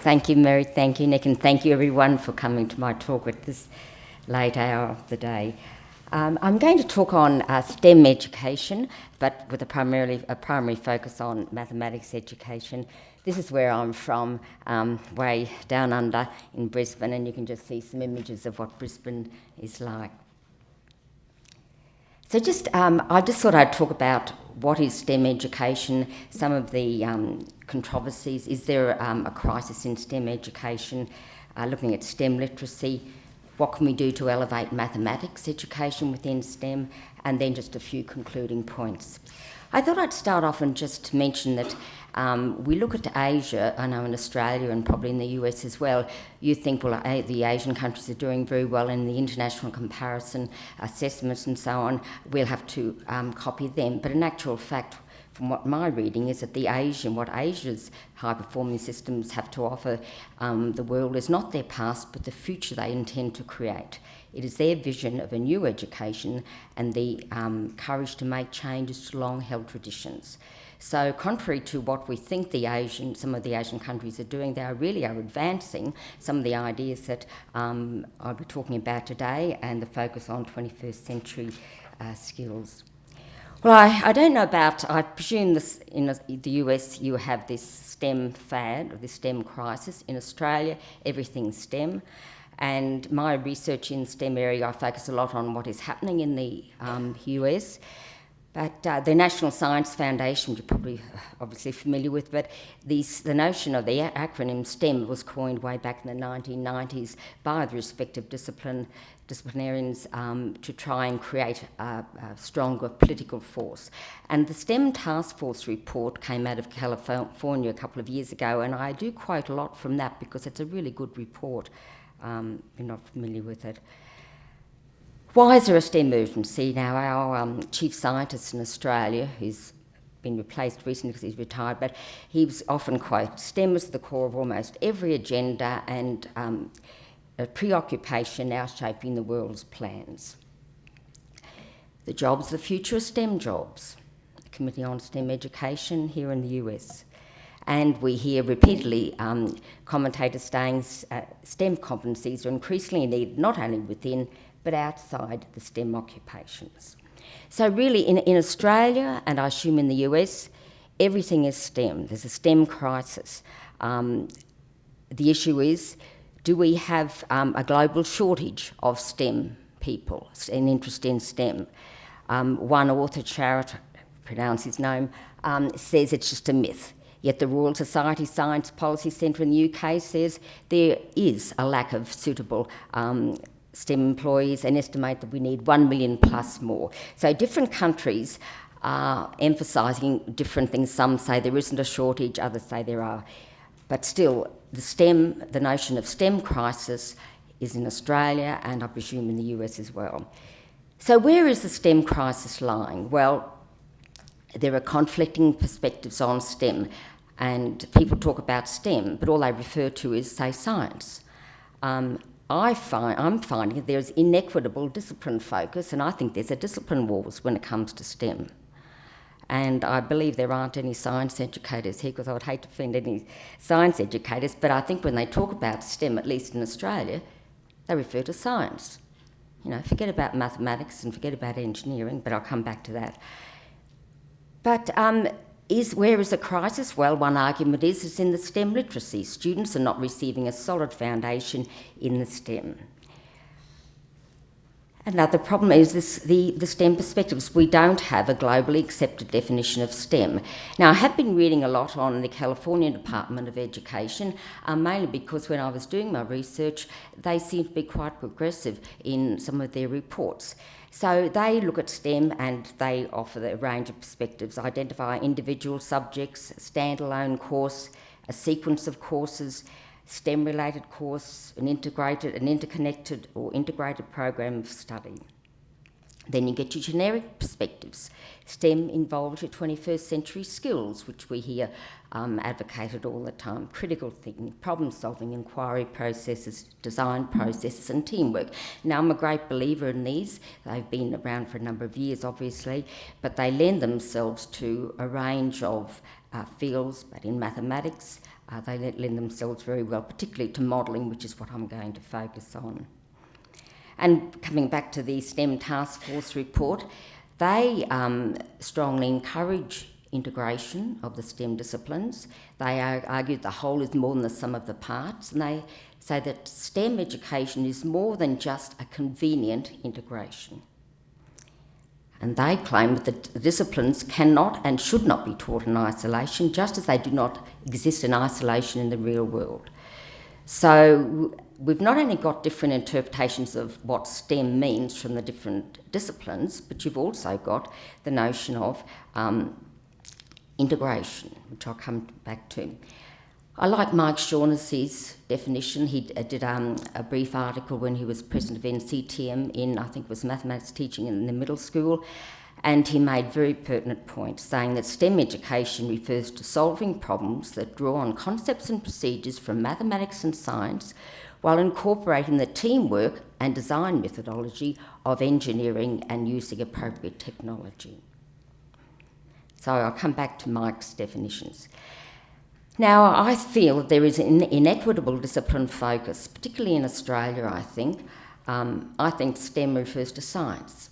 Thank you, Mary. Thank you, Nick. And thank you, everyone, for coming to my talk at this late hour of the day. I'm going to talk on STEM education, but with a primary focus on mathematics education. This is where I'm from, way down under in Brisbane, and you can just see some images of what Brisbane is like. So I just thought I'd talk about what is STEM education, some of the controversies. Is there a crisis in STEM education? Looking at STEM literacy, what can we do to elevate mathematics education within STEM? And then just a few concluding points. I thought I'd start off and just mention that we look at Asia, I know in Australia and probably in the US as well, you think, well, the Asian countries are doing very well in the international comparison assessments and so on, we'll have to copy them. But in actual fact, from what my reading is that what Asia's high-performing systems have to offer the world is not their past, but the future they intend to create. It is their vision of a new education and the courage to make changes to long-held traditions. So contrary to what we think some of the Asian countries are doing, they really are advancing some of the ideas that I'll be talking about today and the focus on 21st century skills. Well, I don't know I presume this in the US you have this STEM fad, or this STEM crisis. In Australia, everything's STEM. And my research in STEM area, I focus a lot on what is happening in the US. But the National Science Foundation, which you're probably obviously familiar with, but the notion of the acronym STEM was coined way back in the 1990s by the respective disciplinarians to try and create a stronger political force. And the STEM Task Force report came out of California a couple of years ago, and I do quote a lot from that because it's a really good report. You're not familiar with it. Why is there a STEM emergency? Now, our chief scientist in Australia, who's been replaced recently because he's retired, but he was often quoted, STEM is the core of almost every agenda and a preoccupation now shaping the world's plans. The jobs of the future are STEM jobs. The Committee on STEM Education here in the US. And we hear repeatedly commentators saying STEM competencies are increasingly needed not only within but outside the STEM occupations. So really in Australia, and I assume in the US, everything is STEM. There's a STEM crisis. The issue is, do we have a global shortage of STEM people, an interest in STEM? One author, Charrett, pronounce his name, says it's just a myth. Yet the Royal Society Science Policy Centre in the UK says there is a lack of suitable STEM employees and estimate that we need 1 million plus more. So different countries are emphasising different things. Some say there isn't a shortage, others say there are. But still, the notion of STEM crisis is in Australia and I presume in the US as well. So where is the STEM crisis lying? Well, there are conflicting perspectives on STEM, and people talk about STEM, but all they refer to is, say, science. I'm finding that there's inequitable discipline focus, and I think there's a discipline wars when it comes to STEM. And I believe there aren't any science educators here, because I would hate to offend any science educators, but I think when they talk about STEM, at least in Australia, they refer to science. Forget about mathematics and forget about engineering, but I'll come back to that. But where is the crisis? Well, one argument is in the STEM literacy. Students are not receiving a solid foundation in the STEM. Another problem is the STEM perspectives. We don't have a globally accepted definition of STEM. Now, I have been reading a lot on the California Department of Education, mainly because when I was doing my research, they seem to be quite progressive in some of their reports. So they look at STEM and they offer a range of perspectives, identify individual subjects, a standalone course, a sequence of courses, STEM-related course, an interconnected or integrated program of study. Then you get your generic perspectives. STEM involves your 21st century skills, which we hear advocated all the time. Critical thinking, problem-solving, inquiry processes, design processes and teamwork. Now, I'm a great believer in these. They've been around for a number of years, obviously, but they lend themselves to a range of fields, but in mathematics, They lend themselves very well, particularly to modelling, which is what I'm going to focus on. And coming back to the STEM Task Force report, they strongly encourage integration of the STEM disciplines. They argue the whole is more than the sum of the parts, and they say that STEM education is more than just a convenient integration. And they claim that the disciplines cannot and should not be taught in isolation, just as they do not exist in isolation in the real world. So we've not only got different interpretations of what STEM means from the different disciplines, but you've also got the notion of integration, which I'll come back to. I like Mike Shaughnessy's definition. He did a brief article when he was president of NCTM in, I think it was mathematics teaching in the middle school, and he made very pertinent points, saying that STEM education refers to solving problems that draw on concepts and procedures from mathematics and science while incorporating the teamwork and design methodology of engineering and using appropriate technology. So I'll come back to Mike's definitions. Now, I feel that there is an inequitable discipline focus, particularly in Australia, I think. I think STEM refers to science,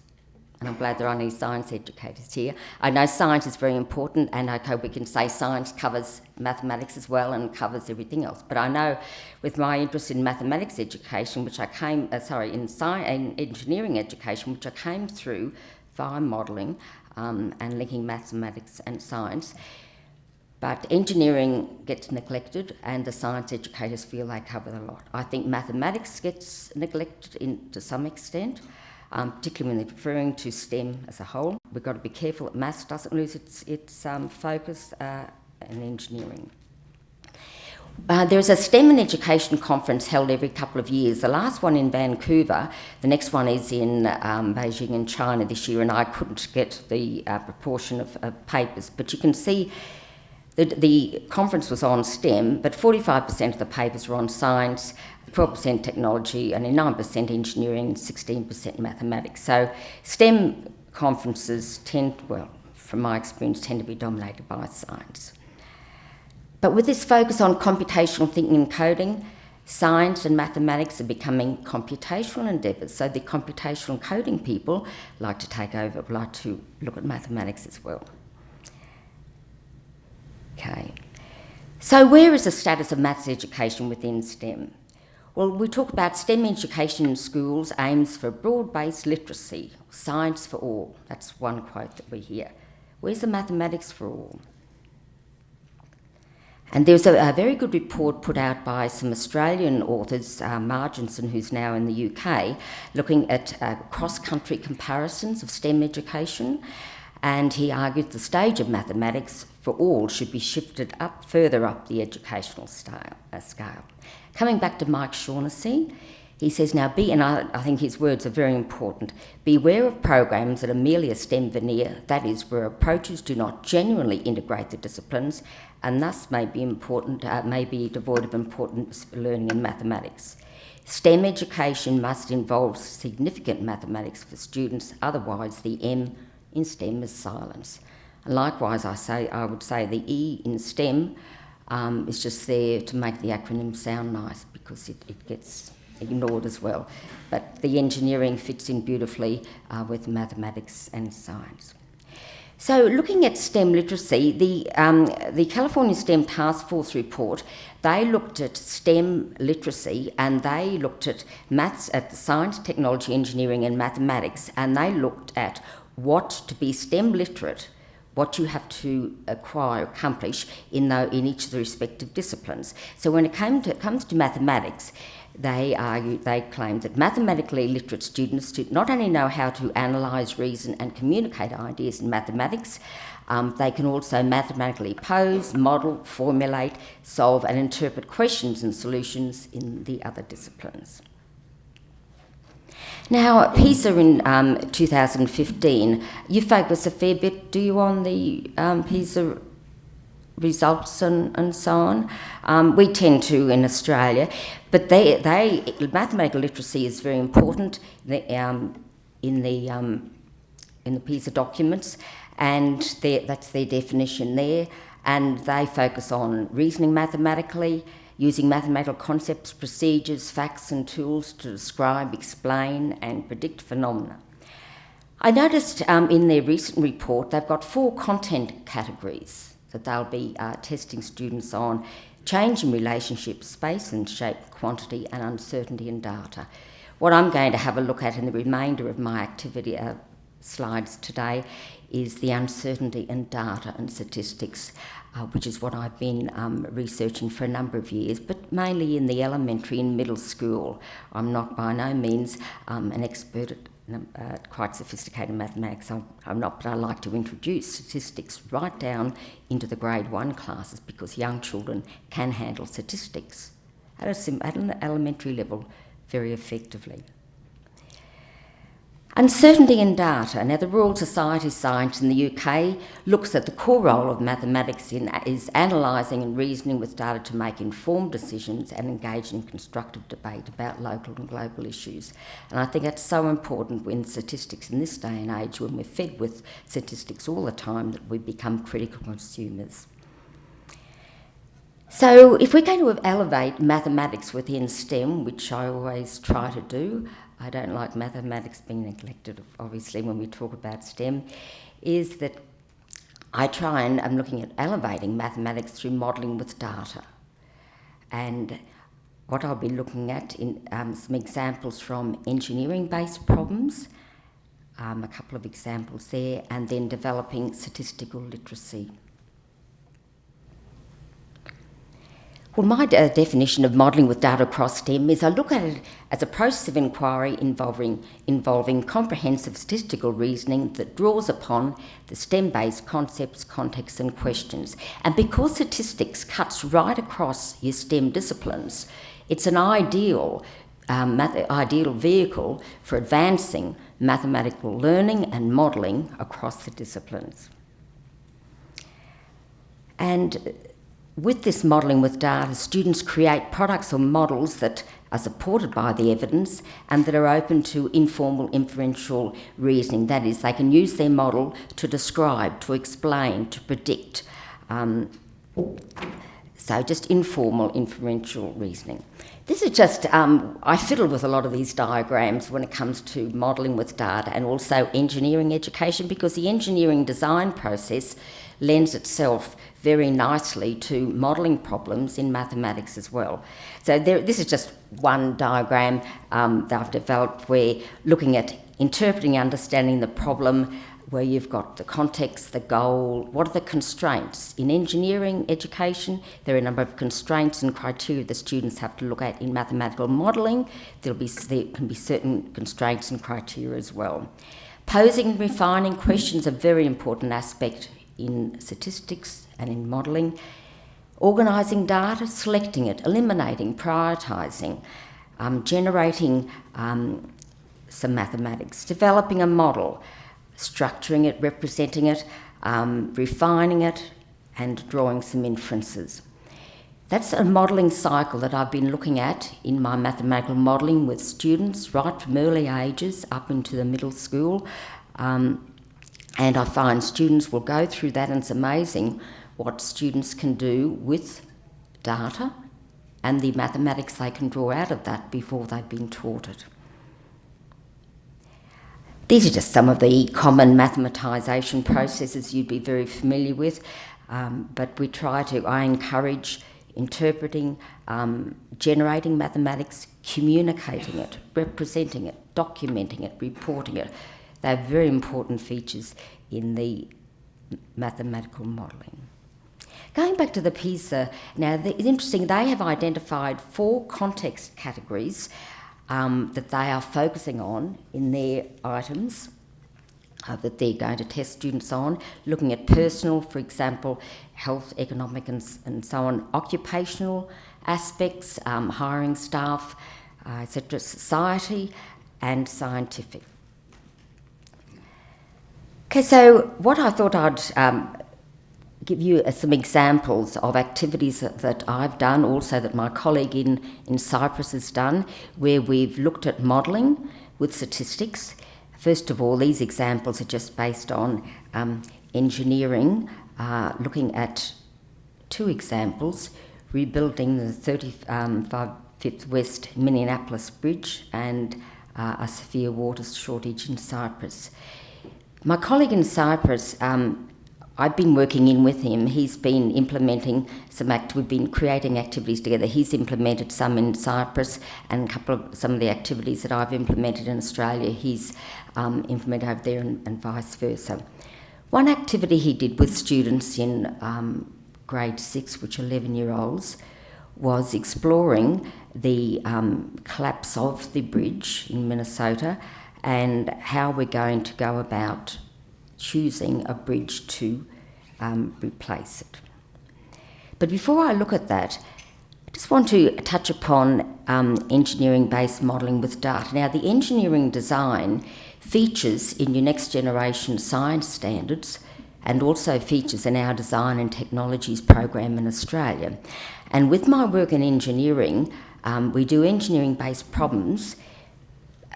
and I'm glad there are any science educators here. I know science is very important, and okay, we can say science covers mathematics as well and covers everything else. But I know with my interest in mathematics education, which I came, in engineering education, which I came through via modelling and linking mathematics and science, but engineering gets neglected and the science educators feel they cover a lot. I think mathematics gets neglected to some extent, particularly when they're referring to STEM as a whole. We've got to be careful that maths doesn't lose its focus in engineering. There's a STEM and Education conference held every couple of years. The last one in Vancouver, the next one is in Beijing in China this year, and I couldn't get the proportion of papers, but you can see the conference was on STEM, but 45% of the papers were on science, 12% technology, only 9% engineering, 16% mathematics. So STEM conferences from my experience, tend to be dominated by science. But with this focus on computational thinking and coding, science and mathematics are becoming computational endeavours. So the computational coding people like to look at mathematics as well. Okay, so where is the status of maths education within STEM? Well, we talk about STEM education in schools aims for broad-based literacy, science for all. That's one quote that we hear. Where's the mathematics for all? And there's a very good report put out by some Australian authors, Marginson, who's now in the UK, looking at cross-country comparisons of STEM education. And he argued the stage of mathematics for all should be shifted further up the educational scale. Coming back to Mike Shaughnessy, he says, and I think his words are very important, beware of programs that are merely a STEM veneer, that is, where approaches do not genuinely integrate the disciplines and thus may be devoid of important learning in mathematics. STEM education must involve significant mathematics for students, otherwise the M in STEM is silence. And likewise, I would say the E in STEM is just there to make the acronym sound nice because it gets ignored as well. But the engineering fits in beautifully with mathematics and science. So looking at STEM literacy, the California STEM Task Force report, they looked at STEM literacy and they looked at maths, at the science, technology, engineering and mathematics, and they looked at what to be STEM literate, what you have to accomplish in each of the respective disciplines. So when it comes to mathematics, they claim that mathematically literate students not only know how to analyse, reason and communicate ideas in mathematics, they can also mathematically pose, model, formulate, solve and interpret questions and solutions in the other disciplines. Now, PISA in 2015, you focus a fair bit, do you, on the PISA results and so on? We tend to in Australia, but mathematical literacy is very important in the PISA documents, and that's their definition there. and they focus on reasoning mathematically, using mathematical concepts, procedures, facts and tools to describe, explain and predict phenomena. I noticed in their recent report they've got 4 content categories that they'll be testing students on: change in relationships, space and shape, quantity and uncertainty in data. What I'm going to have a look at in the remainder of my activity slides today is the uncertainty in data and statistics, which is what I've been researching for a number of years, but mainly in the elementary and middle school. I'm not by no means an expert at quite sophisticated mathematics. I'm not, but I like to introduce statistics right down into the grade 1 classes because young children can handle statistics at an elementary level very effectively. Uncertainty in data. Now, the Royal Society of Science in the UK looks at the core role of mathematics is analysing and reasoning with data to make informed decisions and engage in constructive debate about local and global issues. And I think that's so important in statistics in this day and age, when we're fed with statistics all the time, that we become critical consumers. So if we're going to elevate mathematics within STEM, which I always try to do, I don't like mathematics being neglected, obviously, when we talk about STEM, is that I try and I'm looking at elevating mathematics through modelling with data. And what I'll be looking at in some examples from engineering-based problems, a couple of examples there, and then developing statistical literacy. Well, my definition of modelling with data across STEM is I look at it as a process of inquiry involving comprehensive statistical reasoning that draws upon the STEM-based concepts, contexts and questions. And because statistics cuts right across your STEM disciplines, it's an ideal vehicle for advancing mathematical learning and modelling across the disciplines. And with this modelling with data, students create products or models that are supported by the evidence and that are open to informal inferential reasoning. That is, they can use their model to describe, to explain, to predict. So just informal inferential reasoning. This is just, I fiddle with a lot of these diagrams when it comes to modelling with data and also engineering education, because the engineering design process lends itself very nicely to modelling problems in mathematics as well. So this is just one diagram that I've developed where looking at interpreting, understanding the problem, where you've got the context, the goal, what are the constraints. In engineering education, there are a number of constraints and criteria the students have to look at. In mathematical modelling, there can be certain constraints and criteria as well. Posing and refining questions are a very important aspect in statistics and in modelling. Organising data, selecting it, eliminating, prioritising, generating some mathematics, developing a model, structuring it, representing it, refining it, and drawing some inferences. That's a modelling cycle that I've been looking at in my mathematical modelling with students right from early ages up into the middle school. And I find students will go through that, and it's amazing what students can do with data and the mathematics they can draw out of that before they've been taught it. These are just some of the common mathematisation processes you'd be very familiar with, but I encourage interpreting, generating mathematics, communicating it, representing it, documenting it, reporting it. They're very important features in the mathematical modelling. Going back to the PISA, now it's interesting, they have identified 4 context categories that they are focusing on in their items that they're going to test students on, looking at personal, for example, health, economic and so on, occupational aspects, hiring staff, etc., society and scientific. Okay, so what I thought I'd give you some examples of activities that I've done, also that my colleague in Cyprus has done, where we've looked at modelling with statistics. First of all, these examples are just based on engineering, looking at two examples, rebuilding the 35th West Minneapolis Bridge and a severe water shortage in Cyprus. My colleague in Cyprus, I've been working in with him. He's been implementing we've been creating activities together. He's implemented some in Cyprus, and some of the activities that I've implemented in Australia, he's implemented over there, and vice versa. One activity he did with students in grade 6, which are 11-year-olds, was exploring the collapse of the bridge in Minnesota and how we're going to go about choosing a bridge to replace it. But before I look at that, I just want to touch upon engineering-based modelling with data. Now, the engineering design features in your next generation science standards and also features in our design and technologies program in Australia. And with my work in engineering, we do engineering-based problems,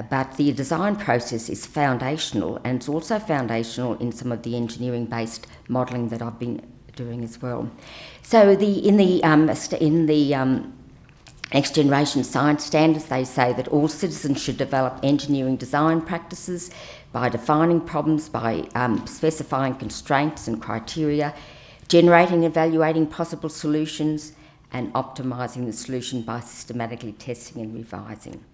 but the design process is foundational, and it's also foundational in some of the engineering-based modelling that I've been doing as well. So in the next generation science standards, they say that all citizens should develop engineering design practices by defining problems, by specifying constraints and criteria, generating and evaluating possible solutions, and optimising the solution by systematically testing and revising.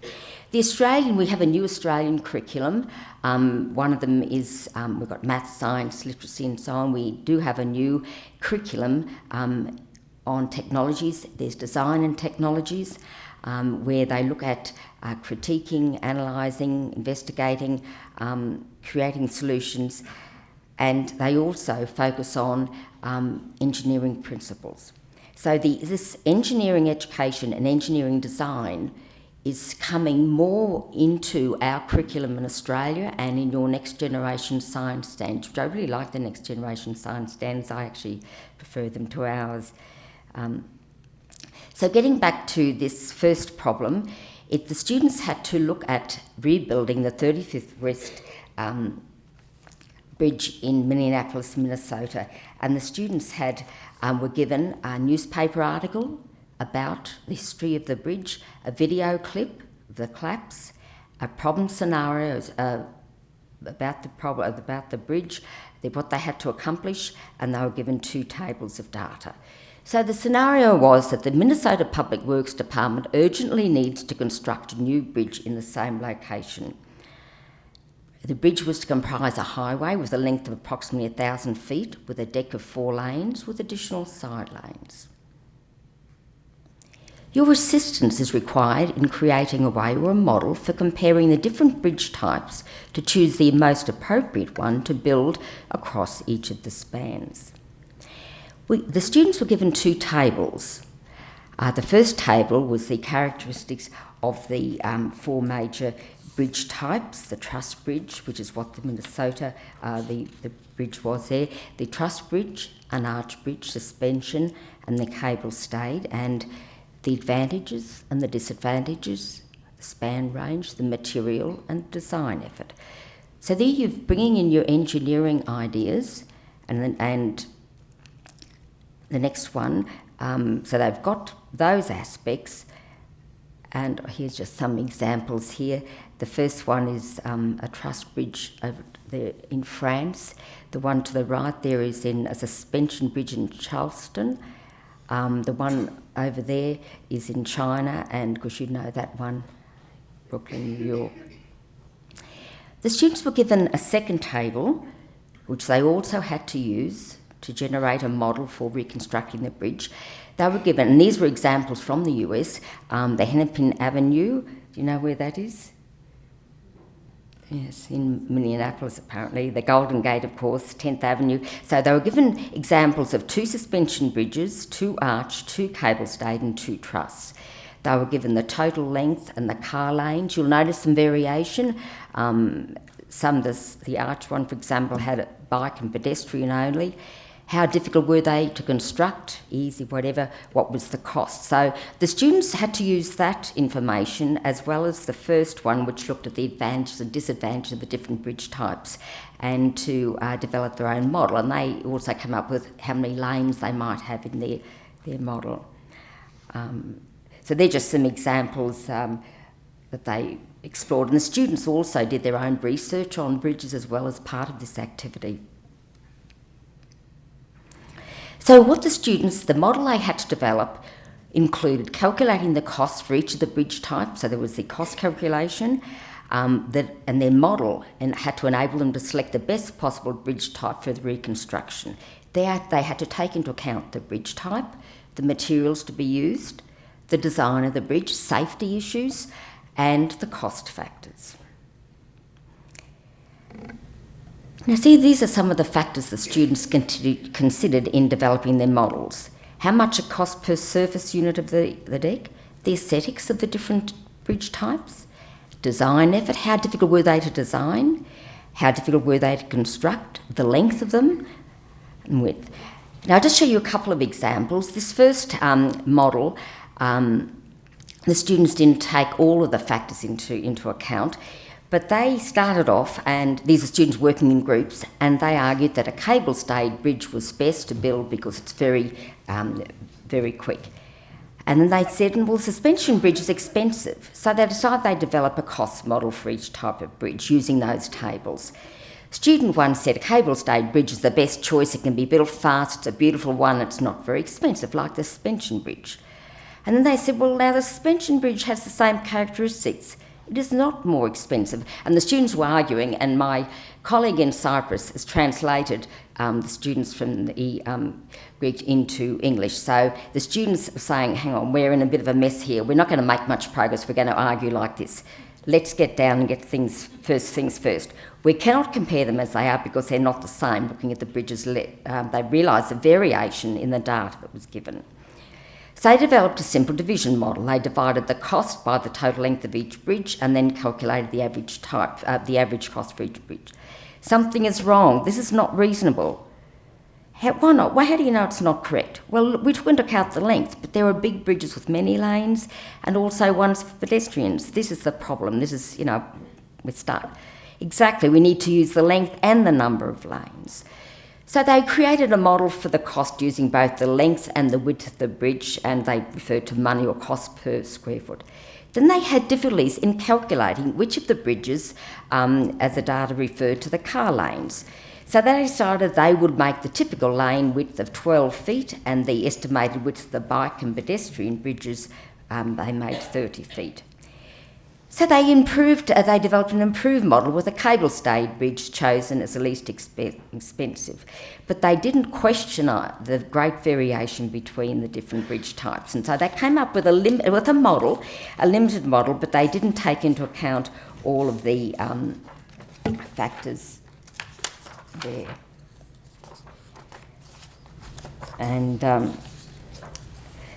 We have a new Australian curriculum. One of them is, we've got maths, science, literacy and so on. We do have a new curriculum on technologies. There's design and technologies, where they look at critiquing, analysing, investigating, creating solutions, and they also focus on engineering principles. So this engineering education and engineering design is coming more into our curriculum in Australia and in your next generation science standards, which I really like the next generation science standards. I actually prefer them to ours. So getting back to this first problem, the students had to look at rebuilding the 35th West Bridge in Minneapolis, Minnesota, and the students were given a newspaper article about the history of the bridge, a video clip of the collapse, a problem scenario about the bridge, what they had to accomplish, and they were given 2 tables of data. So the scenario was that the Minnesota Public Works Department urgently needs to construct a new bridge in the same location. The bridge was to comprise a highway with a length of approximately 1,000 feet with a deck of 4 lanes with additional side lanes. Your assistance is required in creating a way or a model for comparing the different bridge types to choose the most appropriate one to build across each of the spans. The students were given 2 tables. The first table was the characteristics of the 4 major bridge types: the truss bridge, which is what the Minnesota, the bridge was there, the truss bridge, an arch bridge, suspension, and the cable stayed, and the advantages and the disadvantages, the span range, the material and design effort. So there you're bringing in your engineering ideas, and the next one, so they've got those aspects, and here's just some examples here. The first one is a truss bridge over there in France. The one to the right there is a suspension bridge in Charleston. The one over there is in China, and of course you know that one, Brooklyn, New York. The students were given a second table, which they also had to use to generate a model for reconstructing the bridge. They were given, and these were examples from the US, the Hennepin Avenue. Do you know where that is? Yes, in Minneapolis, apparently. The Golden Gate, of course, 10th Avenue. So they were given examples of 2 suspension bridges, 2 arch, 2 cable stayed, and 2 truss. They were given the total length and the car lanes. You'll notice some variation. The arch one, for example, had a bike and pedestrian only. How difficult were they to construct? Easy, whatever. What was the cost? So the students had to use that information as well as the first one, which looked at the advantages and disadvantages of the different bridge types, and to develop their own model. And they also come up with how many lanes they might have in their model. So they're just some examples that they explored. And the students also did their own research on bridges as well as part of this activity. So what the model they had to develop included calculating the costs for each of the bridge types. So there was the cost calculation, and their model and had to enable them to select the best possible bridge type for the reconstruction. They had to take into account the bridge type, the materials to be used, the design of the bridge, safety issues, and the cost factors. Now see, these are some of the factors the students considered in developing their models. How much it cost per surface unit of the deck, the aesthetics of the different bridge types, design effort, how difficult were they to design, how difficult were they to construct, the length of them, and width. Now I'll just show you a couple of examples. This first model, the students didn't take all of the factors into account, but they started off, and these are students working in groups, and they argued that a cable-stayed bridge was best to build because it's very quick. And then they said, well, suspension bridge is expensive. So they decided they'd develop a cost model for each type of bridge using those tables. Student one said a cable-stayed bridge is the best choice. It can be built fast, it's a beautiful one, it's not very expensive, like the suspension bridge. And then they said, well, now the suspension bridge has the same characteristics. It is not more expensive. And the students were arguing, and my colleague in Cyprus has translated the students from the Greek into English. So the students are saying, hang on, we're in a bit of a mess here. We're not going to make much progress. We're going to argue like this. Let's get down and get things first. We cannot compare them as they are because they're not the same. Looking at the bridges, they realised the variation in the data that was given. So they developed a simple division model. They divided the cost by the total length of each bridge and then calculated the average cost for each bridge. Something is wrong. This is not reasonable. Why not? Well, how do you know it's not correct? Well, we took into account the length, but there are big bridges with many lanes and also ones for pedestrians. This is the problem. This is, we start. Exactly, we need to use the length and the number of lanes. So they created a model for the cost using both the length and the width of the bridge, and they referred to money or cost per square foot. Then they had difficulties in calculating which of the bridges, as the data referred to the car lanes. So they decided they would make the typical lane width of 12 feet and the estimated width of the bike and pedestrian bridges, they made 30 feet. So they developed an improved model with a cable-stayed bridge chosen as the least expensive. But they didn't question the great variation between the different bridge types. And so they came up with a limited model, but they didn't take into account all of the factors there. And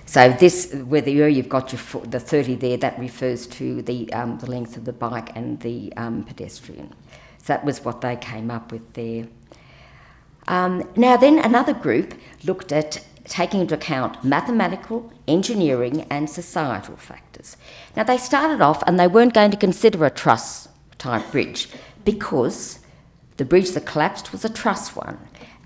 so this, whether you've got the 30 there, that refers to the length of the bike and the pedestrian. So that was what they came up with there. Now then, another group looked at taking into account mathematical, engineering and societal factors. Now they started off and they weren't going to consider a truss-type bridge because the bridge that collapsed was a truss one.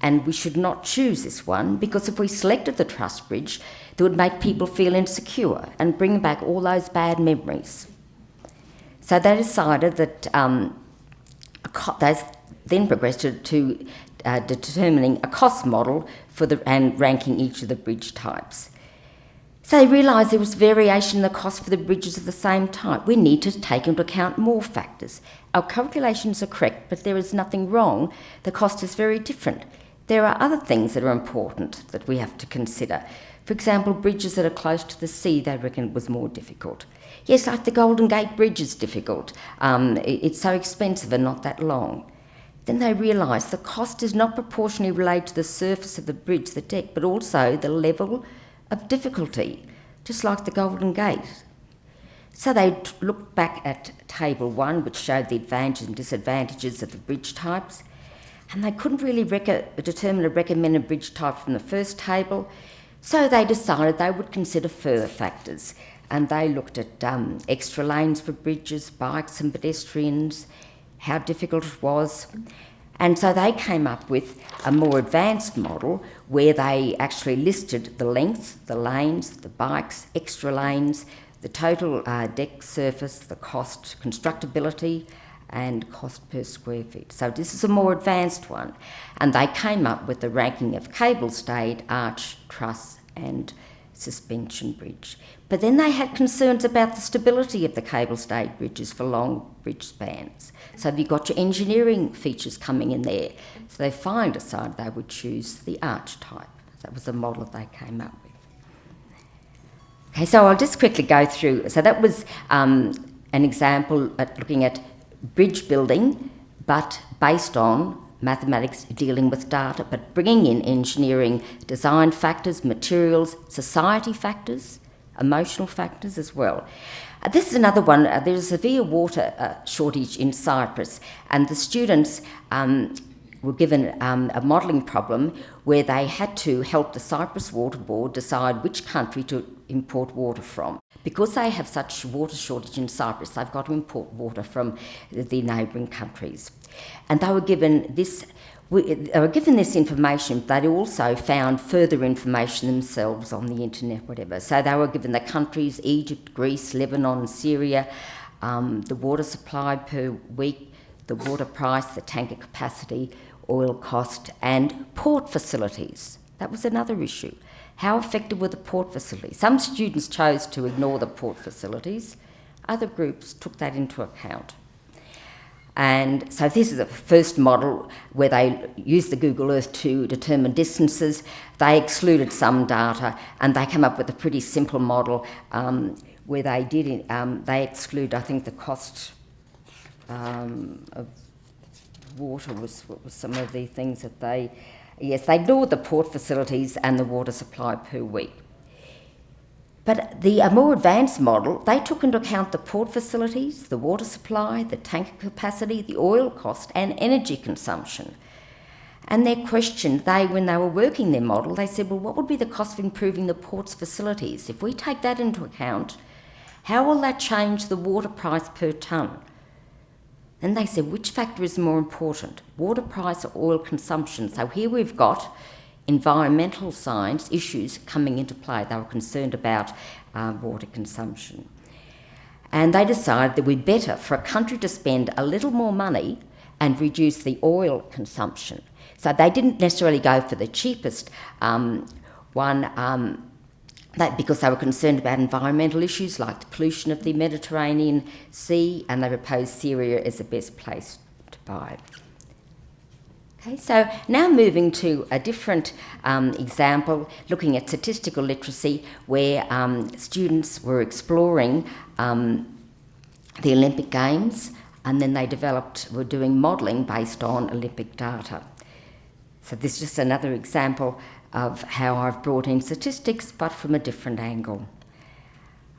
And we should not choose this one because if we selected the truss bridge, that would make people feel insecure and bring back all those bad memories. So they decided that they then progressed to determining a cost model and ranking each of the bridge types. So they realised there was variation in the cost for the bridges of the same type. We need to take into account more factors. Our calculations are correct, but there is nothing wrong. The cost is very different. There are other things that are important that we have to consider. For example, bridges that are close to the sea, they reckon was more difficult. Yes, like the Golden Gate Bridge is difficult. It's so expensive and not that long. Then they realised the cost is not proportionally related to the surface of the bridge, the deck, but also the level of difficulty, just like the Golden Gate. So they looked back at Table 1, which showed the advantages and disadvantages of the bridge types, and they couldn't really determine a recommended bridge type from the first table, so they decided they would consider further factors, and they looked at extra lanes for bridges, bikes and pedestrians, how difficult it was. And so they came up with a more advanced model where they actually listed the length, the lanes, the bikes, extra lanes, the total deck surface, the cost, constructability, and cost per square feet. So this is a more advanced one. And they came up with the ranking of cable-stayed, arch, truss, and suspension bridge. But then they had concerns about the stability of the cable-stayed bridges for long bridge spans. So you've got your engineering features coming in there. So they finally decided they would choose the arch type. That was the model they came up with. Okay, so I'll just quickly go through. So that was an example at looking at bridge building, but based on mathematics dealing with data, but bringing in engineering, design factors, materials, society factors, emotional factors as well. This is another one. There's a severe water shortage in Cyprus, and the students were given a modelling problem where they had to help the Cyprus Water Board decide which country to import water from. Because they have such water shortage in Cyprus, they've got to import water from the neighbouring countries. And they were given this information, but they also found further information themselves on the internet, whatever. So they were given the countries, Egypt, Greece, Lebanon, Syria, the water supply per week, the water price, the tanker capacity, oil cost, and port facilities. That was another issue. How effective were the port facilities? Some students chose to ignore the port facilities. Other groups took that into account. And so this is the first model where they used the Google Earth to determine distances. They excluded some data, and they came up with a pretty simple model where they exclude, I think, the cost of water was some of the things that they ignored the port facilities and the water supply per week. But a more advanced model, they took into account the port facilities, the water supply, the tanker capacity, the oil cost, and energy consumption. And their question, when they were working their model, they said, well, what would be the cost of improving the port's facilities? If we take that into account, how will that change the water price per tonne? And they said, which factor is more important, water price or oil consumption? So here we've got environmental science issues coming into play. They were concerned about water consumption. And they decided that we'd better for a country to spend a little more money and reduce the oil consumption. So they didn't necessarily go for the cheapest one, because they were concerned about environmental issues like the pollution of the Mediterranean Sea, and they proposed Syria as the best place to buy. Okay, so now moving to a different example, looking at statistical literacy, where students were exploring the Olympic Games, and then they were doing modelling based on Olympic data. So this is just another example of how I've brought in statistics, but from a different angle.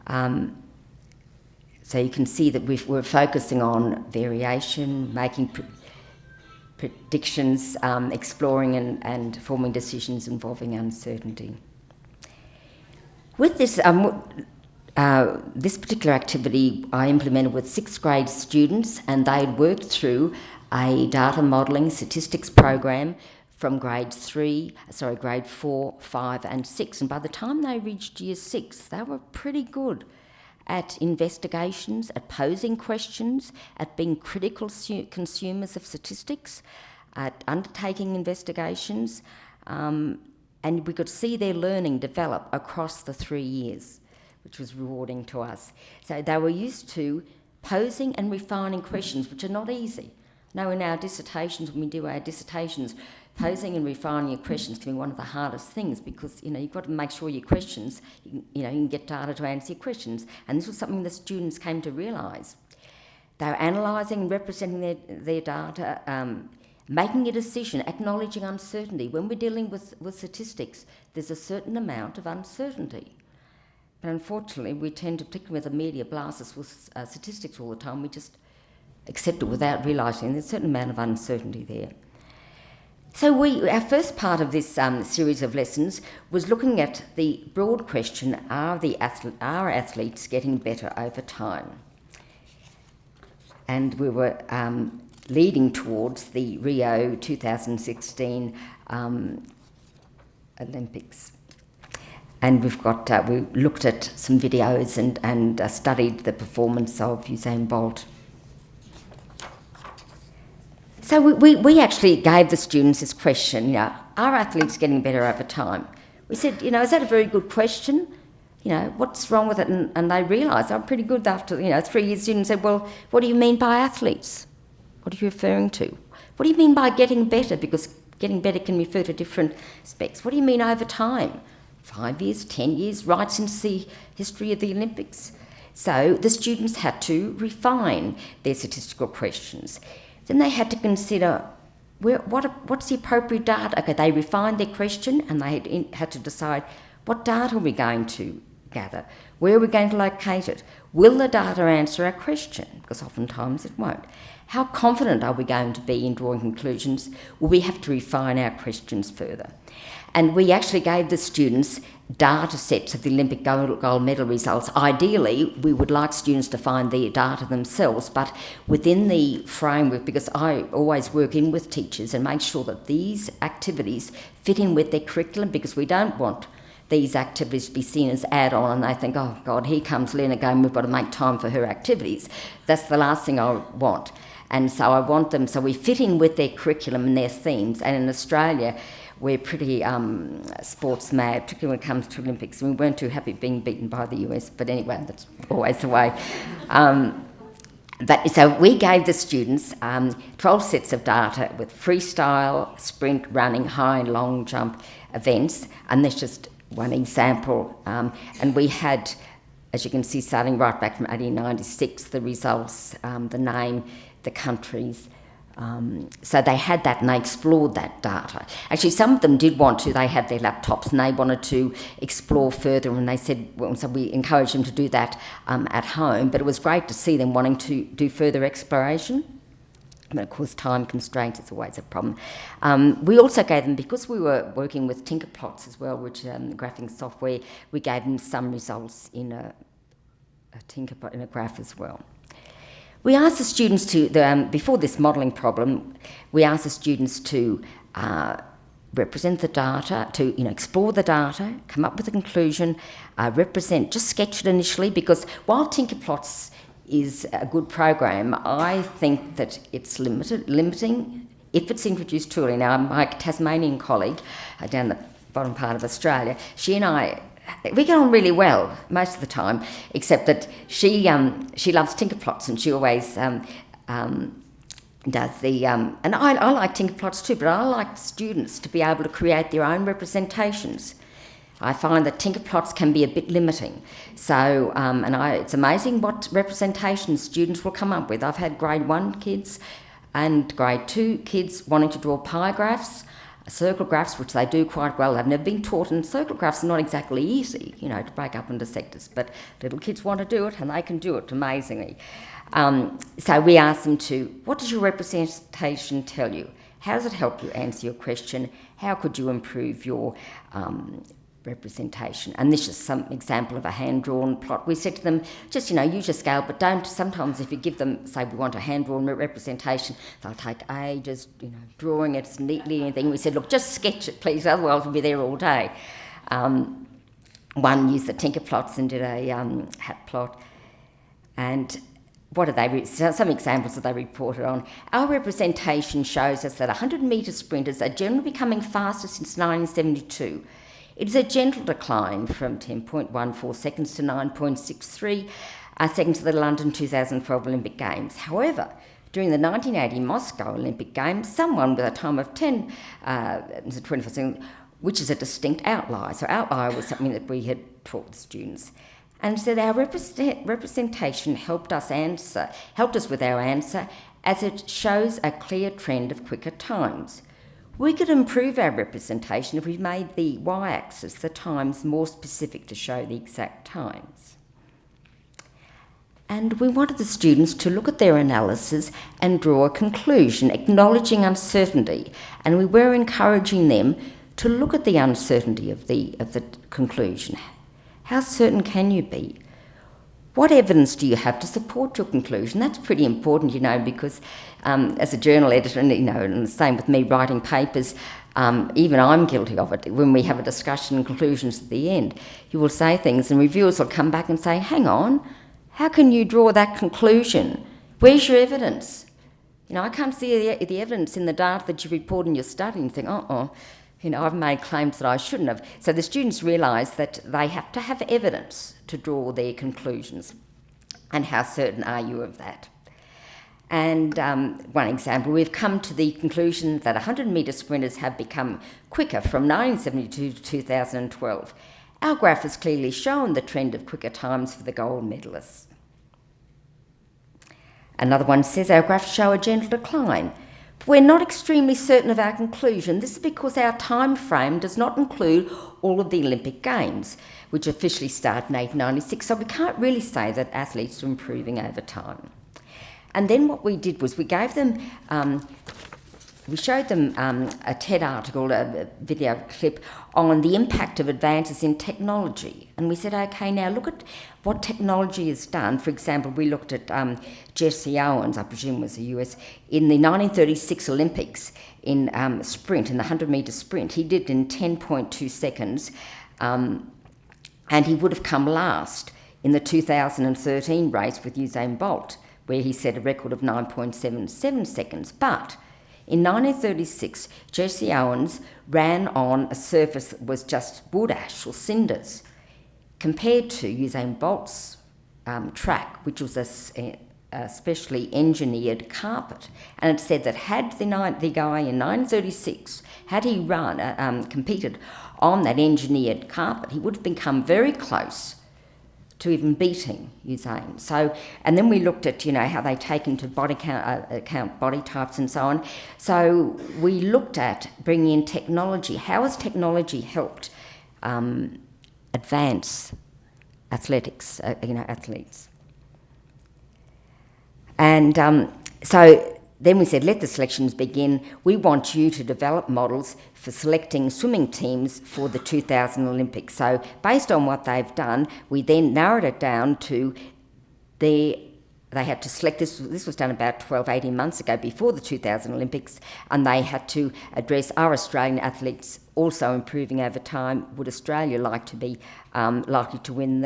So you can see that we're focusing on variation, making predictions, exploring and forming decisions involving uncertainty. With this, this particular activity I implemented with 6th grade students, and they'd worked through a data modelling statistics program from grade 4, 5 and 6. And by the time they reached year 6, they were pretty good at investigations, at posing questions, at being critical consumers of statistics, at undertaking investigations, and we could see their learning develop across the 3 years, which was rewarding to us. So they were used to posing and refining questions, which are not easy. Now in our dissertations, when we do our dissertations, posing and refining your questions can be one of the hardest things, because you've got to make sure your questions, you can get data to answer your questions. And this was something the students came to realise. They were analysing and representing their data, making a decision, acknowledging uncertainty. When we're dealing with statistics, there's a certain amount of uncertainty. But unfortunately, we tend to, particularly with the media blast us with statistics all the time, we just accept it without realising there's a certain amount of uncertainty there. So our first part of this series of lessons was looking at the broad question, are athletes getting better over time? And we were leading towards the Rio 2016 Olympics. And we looked at some videos and studied the performance of Usain Bolt. So we actually gave the students this question, are athletes getting better over time? We said, is that a very good question? What's wrong with it? And they realised I'm pretty good after, 3 years. Students said, well, what do you mean by athletes? What are you referring to? What do you mean by getting better? Because getting better can refer to different aspects. What do you mean over time? 5 years, 10 years, right since the history of the Olympics. So the students had to refine their statistical questions. Then they had to consider what's the appropriate data. Okay, they refined their question and they had to decide what data are we going to gather, where are we going to locate it, will the data answer our question, because oftentimes it won't. How confident are we going to be in drawing conclusions? Will we have to refine our questions further? And we actually gave the students data sets of the Olympic gold medal results. Ideally, we would like students to find the data themselves, but within the framework, because I always work in with teachers and make sure that these activities fit in with their curriculum, because we don't want these activities to be seen as add-on and they think, oh God, here comes Lynn again, we've got to make time for her activities. That's the last thing I want. And so I want them, so we fit in with their curriculum and their themes. And in Australia, we're pretty sports mad, particularly when it comes to Olympics. We weren't too happy being beaten by the US, but anyway, that's always the way. So we gave the students 12 sets of data with freestyle, sprint, running, high and long jump events, and that's just one example. And we had, as you can see, starting right back from 1896, the results, the name, the countries. So they had that and they explored that data. Actually, some of them did want to, they had their laptops and they wanted to explore further, and they said, well, so we encouraged them to do that at home, but it was great to see them wanting to do further exploration. But of course, time constraints is always a problem. We also gave them, because we were working with Tinkerplots as well, which graphing software, we gave them some results in a Tinkerplot, in a graph as well. We asked the students to, before this modelling problem, we asked the students to represent the data, to explore the data, come up with a conclusion, just sketch it initially, because while Tinkerplots is a good program, I think that it's limiting if it's introduced too early. Now, my Tasmanian colleague down the bottom part of Australia, she and I, we get on really well most of the time, except that she loves Tinkerplots and she always does the... and I like Tinkerplots too, but I like students to be able to create their own representations. I find that Tinkerplots can be a bit limiting. So, it's amazing what representations students will come up with. I've had grade 1 kids and grade 2 kids wanting to draw pie graphs, circle graphs, which they do quite well. They've never been taught, and circle graphs are not exactly easy, to break up into sectors, but little kids want to do it, and they can do it amazingly. So we asked them to, what does your representation tell you? How does it help you answer your question? How could you improve your representation? And this is some example of a hand-drawn plot. We said to them, just, use your scale, but don't, sometimes if you give them, say we want a hand-drawn representation, they'll take ages, drawing it neatly and anything. We said, look, just sketch it, please, otherwise we'll be there all day. One used the Tinkerplots and did a hat plot. And what did they, some examples that they reported on. Our representation shows us that 100-metre sprinters are generally becoming faster since 1972. It is a gentle decline from 10.14 seconds to 9.63 seconds of the London 2012 Olympic Games. However, during the 1980 Moscow Olympic Games, someone with a time of 24 seconds, which is a distinct outlier. So outlier was something that we had taught the students. And said our representation helped us with our answer, as it shows a clear trend of quicker times. We could improve our representation if we made the y-axis, the times, more specific to show the exact times. And we wanted the students to look at their analysis and draw a conclusion, acknowledging uncertainty. And we were encouraging them to look at the uncertainty of the conclusion. How certain can you be? What evidence do you have to support your conclusion? That's pretty important, because as a journal editor, and the same with me writing papers, even I'm guilty of it. When we have a discussion and conclusions at the end, you will say things and reviewers will come back and say, hang on, how can you draw that conclusion? Where's your evidence? I can't see the evidence in the data that you report in your study, and think, I've made claims that I shouldn't have. So the students realise that they have to have evidence to draw their conclusions. And how certain are you of that? And one example, we've come to the conclusion that 100-metre sprinters have become quicker from 1972 to 2012. Our graph has clearly shown the trend of quicker times for the gold medalists. Another one says our graphs show a gentle decline. We're not extremely certain of our conclusion. This is because our time frame does not include all of the Olympic Games, which officially started in 1896, so we can't really say that athletes are improving over time. And then what we did was we gave them, we showed them a TED article, a video clip on the impact of advances in technology. And we said, okay, now look at what technology has done. For example, we looked at Jesse Owens, I presume was the US, in the 1936 Olympics in sprint, in the 100-metre sprint. He did it in 10.2 seconds, and he would have come last in the 2013 race with Usain Bolt, where he set a record of 9.77 seconds. But in 1936, Jesse Owens ran on a surface that was just wood ash or cinders, compared to Usain Bolt's track, which was a specially engineered carpet. And it said that had the guy in 1936, had he competed on that engineered carpet, he would have become very close to even beating Usain. So, and then we looked at, how they take into account body types and so on. So we looked at bringing in technology. How has technology helped advance athletics, athletes? And so then we said, let the selections begin. We want you to develop models for selecting swimming teams for the 2000 Olympics. So based on what they've done, we then narrowed it down to they had to select, this was done about 12, 18 months ago before the 2000 Olympics, and they had to address, are Australian athletes also improving over time? Would Australia like to be likely to win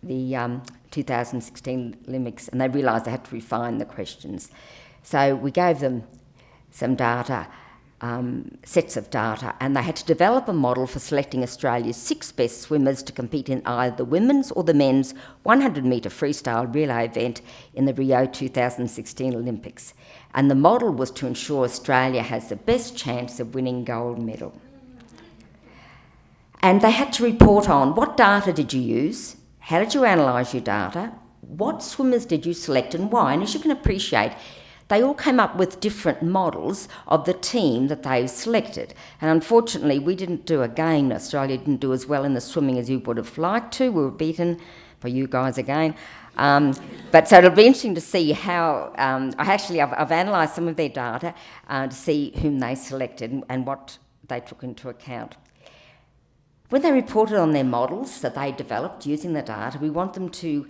the 2016 Olympics? And they realised they had to refine the questions. So we gave them some data, sets of data, and they had to develop a model for selecting Australia's 6 best swimmers to compete in either the women's or the men's 100-metre freestyle relay event in the Rio 2016 Olympics. And the model was to ensure Australia has the best chance of winning gold medal. And they had to report on what data did you use, how did you analyse your data, what swimmers did you select and why. And as you can appreciate, they all came up with different models of the team that they selected. And unfortunately, we didn't do again. Australia didn't do as well in the swimming as you would have liked to. We were beaten by you guys again. But so it'll be interesting to see how, I've analysed some of their data to see whom they selected and what they took into account. When they reported on their models that they developed using the data, we want them to,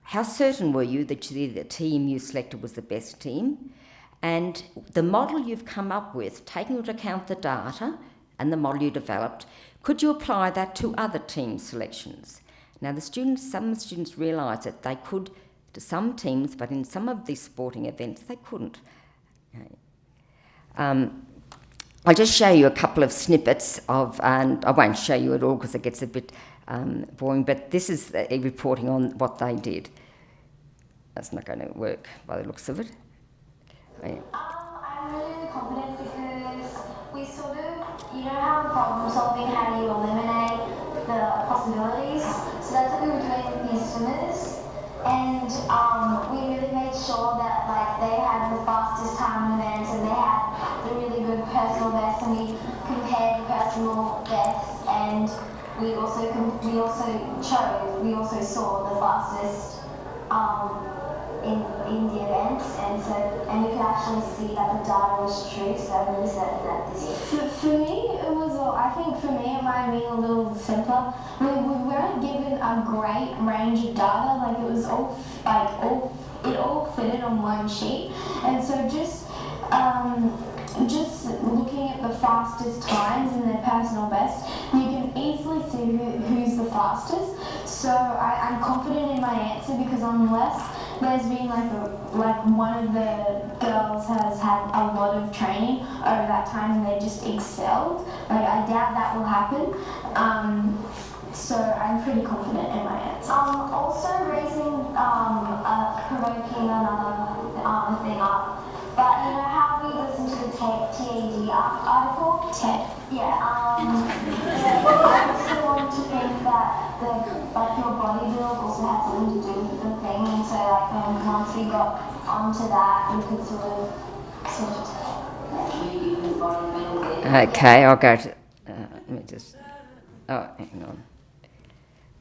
how certain were you that the team you selected was the best team? And the model you've come up with, taking into account the data and the model you developed, could you apply that to other team selections? Now, some students realised that they could to some teams, but in some of these sporting events, they couldn't. Okay. I'll just show you a couple of snippets of, and I won't show you it all because it gets a bit boring, but this is a reporting on what they did. That's not going to work by the looks of it. Yeah. I'm really confident because we sort of, how in problem solving, how do you eliminate the possibilities? So that's what we were doing with these swimmers. And we really made sure that they had the fastest time in events and they had the really good personal bests, and we compared personal bests, and we also saw the fastest in the events, and we could actually see that the data was true. So I really said that this year. For me, it was. I think for me, it might have been a little simpler. We weren't given a great range of data. Like it was it all fitted on one sheet, and so just looking at the fastest times and their personal best, you can easily see who's the fastest. So I'm confident in my answer because unless there's been like one of the girls has had a lot of training over that time and they just excelled, like I doubt that will happen. So I'm pretty confident in my answer. Also raising, provoking another thing up. But you know how we listen to the TAD article? TED. Yeah. I also want to think that your body build also had something to do with the thing, and so once we got onto that, we could sort of Okay, I'll go to. Let me just. Oh, hang on.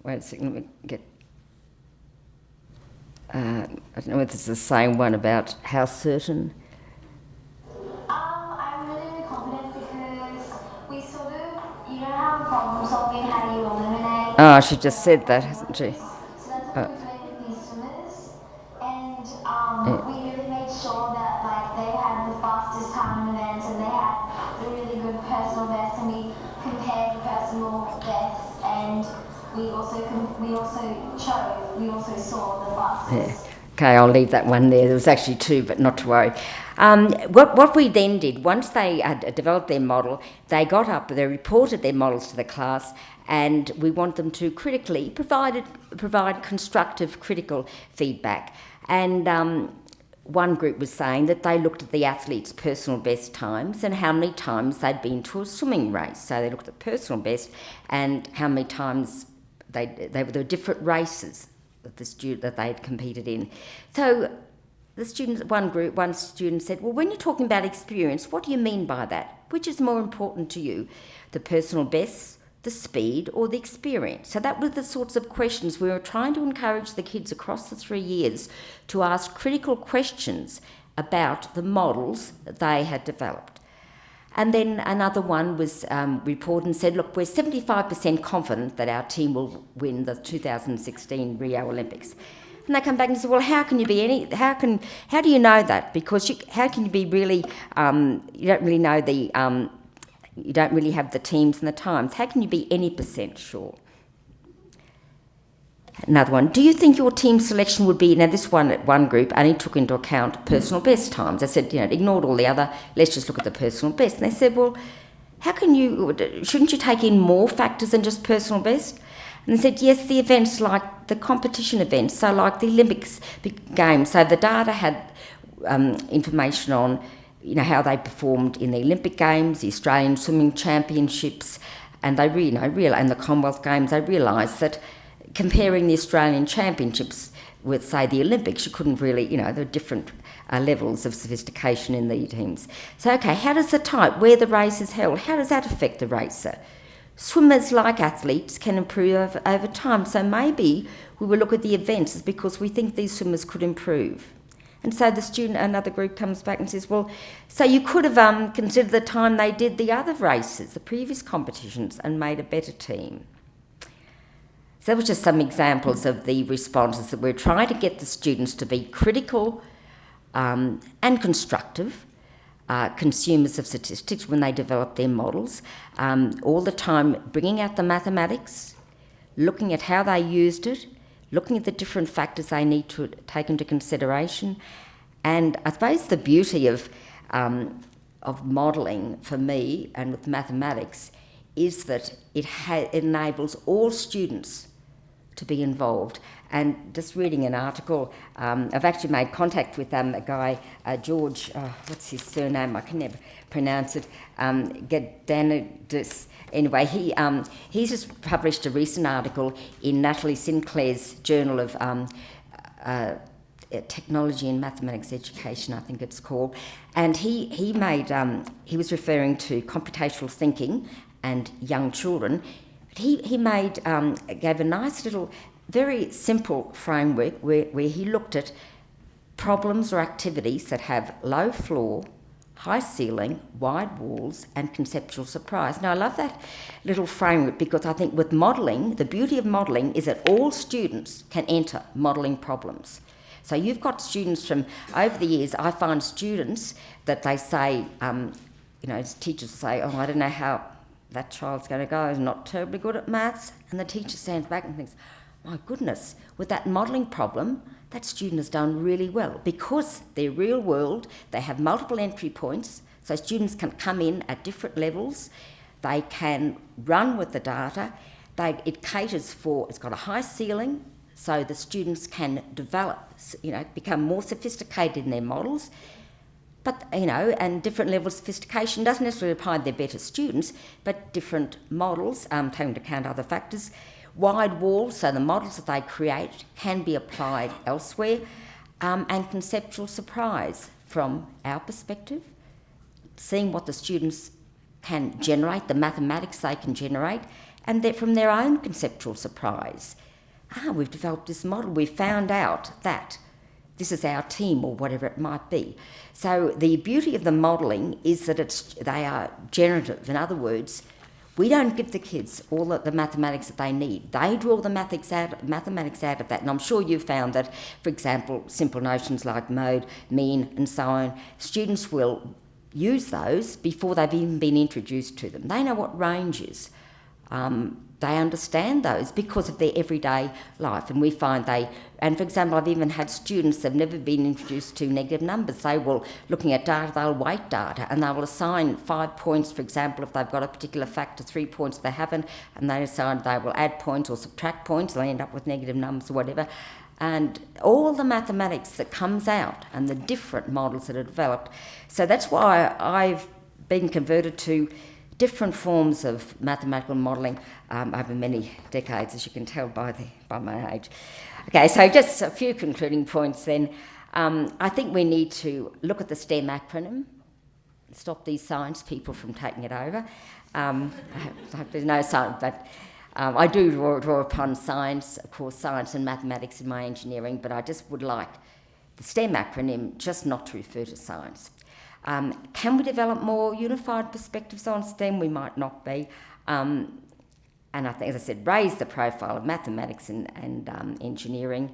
Wait a second. Let me get. I don't know if it's the same one about how certain. I'm really confident because we sort of, you know how problem solving, how you eliminate. Oh, she just said that, hasn't she? So that's what we played with these swimmers, and we really made sure that like they had the fastest time in events and they had the really good personal best, and we compared the personal bests, and we also saw the fastest. Yeah. Okay, I'll leave that one there. There was actually two, but not to worry. What we then did, once they had developed their model, they got up, they reported their models to the class, and we want them to critically provide constructive critical feedback. And one group was saying that they looked at the athletes' personal best times and how many times they'd been to a swimming race. So they looked at personal best and how many times there were different races that they had competed in. So the students, one student said, well, when you're talking about experience, what do you mean by that? Which is more important to you, the personal best, the speed, or the experience? So that were the sorts of questions we were trying to encourage the kids across the 3 years to ask critical questions about the models that they had developed. And then another one was reported and said, look, we're 75% confident that our team will win the 2016 Rio Olympics. And they come back and say, well, how do you know that? Because how can you be really, you don't really know you don't really have the teams and the times. How can you be any % sure? Another one, do you think your team selection would be, now this one group only took into account personal best times. I said, ignored all the other, let's just look at the personal best. And they said, well, shouldn't you take in more factors than just personal best? And they said, yes, the events like the competition events, so like the Olympics games. So the data had information on, how they performed in the Olympic Games, the Australian Swimming Championships, and they and the Commonwealth Games. They realised that comparing the Australian Championships with, say, the Olympics, you couldn't really, there were different levels of sophistication in the teams. So, okay, how does the type, where the race is held, how does that affect the racer? Swimmers, like athletes, can improve over time. So maybe we will look at the events because we think these swimmers could improve. And so another group comes back and says, well, so you could have considered the time they did the other races, the previous competitions, and made a better team. So that was just some examples of the responses that we're trying to get the students to be critical and constructive consumers of statistics when they develop their models, all the time bringing out the mathematics, looking at how they used it, looking at the different factors they need to take into consideration. And I suppose the beauty of modelling for me and with mathematics is that it enables all students to be involved. And just reading an article, I've actually made contact with a guy, George, what's his surname? I can never pronounce it. Gedanidis. Anyway, he's just published a recent article in Natalie Sinclair's Journal of Technology and Mathematics Education, I think it's called. And he was referring to computational thinking and young children. He gave a nice little, very simple framework where he looked at problems or activities that have low floor, high ceiling, wide walls, and conceptual surprise. Now, I love that little framework because I think with modelling, the beauty of modelling is that all students can enter modelling problems. So you've got students from, over the years, I find students that they say, teachers say, oh, I don't know how that child's going to go, he's not terribly good at maths, and the teacher stands back and thinks, my goodness, with that modelling problem, that student has done really well because they're real world, they have multiple entry points, so students can come in at different levels, they can run with the data, it caters for, it's got a high ceiling, so the students can develop, become more sophisticated in their models, but, and different levels of sophistication doesn't necessarily apply to their better students, but different models, taking into account other factors. Wide walls, so the models that they create can be applied elsewhere, and conceptual surprise from our perspective, seeing what the students can generate, the mathematics they can generate, and from their own conceptual surprise. We've developed this model, we've found out that this is our team or whatever it might be. So the beauty of the modelling is that they are generative. In other words, we don't give the kids all the mathematics that they need. They draw the mathematics out of that. And I'm sure you've found that, for example, simple notions like mode, mean, and so on, students will use those before they've even been introduced to them. They know what range is. They understand those because of their everyday life. And we find and for example, I've even had students that have never been introduced to negative numbers. They will, looking at data, they'll weight data and they will assign 5 points, for example, if they've got a particular factor, 3 points if they haven't, and they decide they will add points or subtract points, they end up with negative numbers or whatever. And all the mathematics that comes out and the different models that are developed. So that's why I've been converted to different forms of mathematical modelling over many decades, as you can tell by my age. Okay, so just a few concluding points then. I think we need to look at the STEM acronym, stop these science people from taking it over. I hope there's no science, but I do draw upon science, of course, science and mathematics in my engineering, but I just would like the STEM acronym just not to refer to science. Can we develop more unified perspectives on STEM? We might not be. And I think, as I said, raise the profile of mathematics and engineering.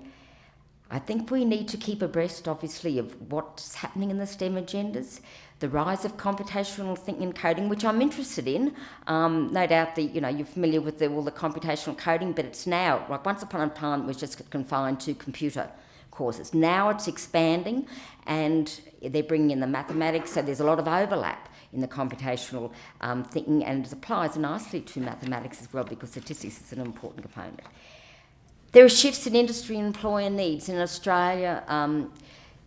I think we need to keep abreast, obviously, of what's happening in the STEM agendas, the rise of computational thinking and coding, which I'm interested in. No doubt you're familiar with all the computational coding, but it's now, like once upon a time, it was just confined to computer courses. Now it's expanding and they're bringing in the mathematics, so there's a lot of overlap in the computational thinking, and it applies nicely to mathematics as well because statistics is an important component. There are shifts in industry and employer needs. In Australia,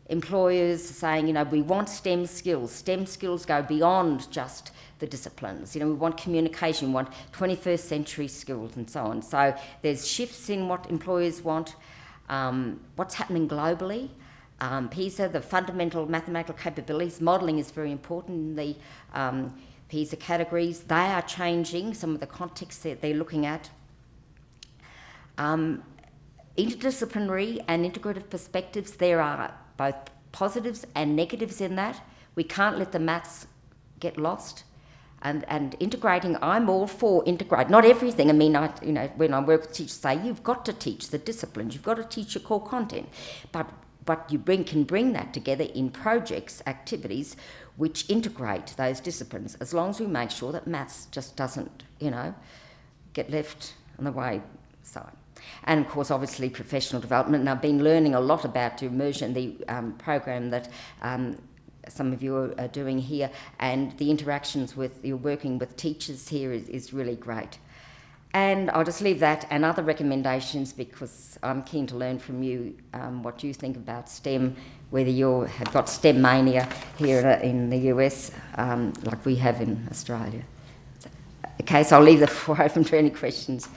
employers are saying, we want STEM skills. STEM skills go beyond just the disciplines. We want communication, we want 21st century skills and so on. So there's shifts in what employers want. What's happening globally. PISA, the fundamental mathematical capabilities, modelling is very important in the PISA categories. They are changing some of the contexts that they're looking at. Interdisciplinary and integrative perspectives, there are both positives and negatives in that. We can't let the maths get lost. And integrating, I'm all for integrate. Not everything. I mean, when I work with teachers, say you've got to teach the disciplines, you've got to teach your core content, but you can bring that together in projects, activities, which integrate those disciplines, as long as we make sure that maths just doesn't, get left on the wayside. And of course, obviously, professional development. And I've been learning a lot about immersion, the program that some of you are doing here, and the interactions you're working with teachers here is really great. And I'll just leave that and other recommendations because I'm keen to learn from you what you think about STEM, whether you have got STEM mania here in the US like we have in Australia. Okay, so I'll leave the floor open to any questions.